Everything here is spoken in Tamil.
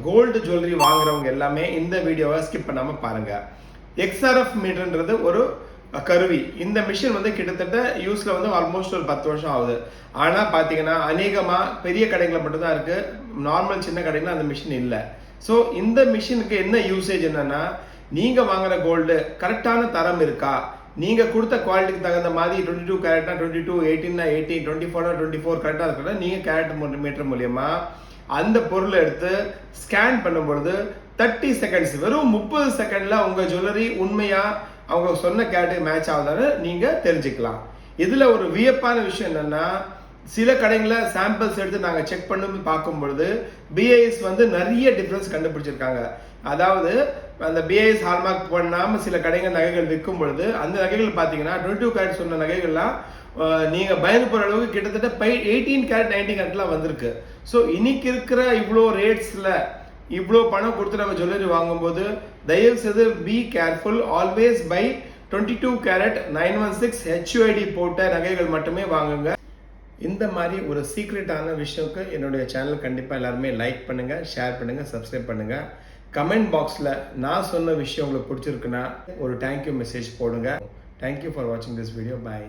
கோல்டு ஜுவல்லரி வாங்குறவங்க எல்லாமே இந்த வீடியோவை ஸ்கிப் பண்ணாம பாருங்க. XRF மீட்டர்ன்றது ஒரு கருவி. இந்த மிஷின் வந்து கிட்டத்தட்ட யூஸ்ல வந்து ஆல்மோஸ்ட் ஒரு 10 வருஷம் ஆகுது. ஆனா பாத்தீங்கன்னா அநேகமா பெரிய கடைகளை மட்டும் தான் இருக்கு. நார்மல் சின்ன கடையில அந்த மிஷின் இல்ல. ஸோ இந்த மிஷினுக்கு என்ன யூசேஜ் என்னன்னா, நீங்க வாங்குற கோல்டு கரெக்டான தரம் இருக்கா, நீங்க கொடுத்த குவாலிட்டிக்கு தகுந்த மாதிரி 22 கேரட்னா 22, 18 18, 24 24 கரெக்டா இருக்கா, நீங்க கேரட் மீட்டர் மூலியமா அந்த பொருளை எடுத்து ஸ்கேன் பண்ணும்பொழுது 30 செகண்ட்ஸ், வெறும் 30 செகண்ட்ல உங்க ஜுவல்லரி உண்மையா அவங்க சொன்ன கேரட்டுக்கு மேட்ச் ஆகுதான்னு நீங்க தெரிஞ்சுக்கலாம். இதுல ஒரு வியப்பான விஷயம் என்னன்னா, சில கடைகளில் சாம்பிள்ஸ் எடுத்து நாங்கள் செக் பண்ணி பார்க்கும்பொழுது BIS வந்து நிறைய டிஃப்ரென்ஸ் கண்டுபிடிச்சிருக்காங்க. அதாவது அந்த BIS ஹால்மார்க் பண்ணாமல் சில கடைகள் நகைகள் விற்கும் பொழுது அந்த நகைகள் பார்த்தீங்கன்னா 22 கேரட் சொன்ன நகைகள்லாம் நீங்க பயந்து போற அளவுக்கு கிட்டத்தட்ட 18 கேரட் 19 கேரட்லாம் வந்திருக்கு. ஸோ இன்னைக்கு இருக்கிற இவ்வளோ ரேட்ஸ்ல இவ்வளோ பணம் கொடுத்து நம்ம ஜுவல்லரி வாங்கும்போது தயவு செய்து be careful, always buy 22 carat 916 HUID போட்ட நகைகள் மட்டுமே வாங்குங்க. இந்த மாதிரி ஒரு சீக்ரெட்டான விஷயத்துக்கு என்னுடைய சேனல் கண்டிப்பாக எல்லாருமே லைக் பண்ணுங்க, ஷேர் பண்ணுங்க, சப்ஸ்கிரைப் பண்ணுங்க. கமெண்ட் பாக்ஸில் நான் சொன்ன விஷயம் உங்களுக்கு பிடிச்சிருக்குன்னா ஒரு தேங்க்யூ மெசேஜ் போடுங்க. தேங்க்யூ ஃபார் வாட்சிங் திஸ் வீடியோ. பாய்.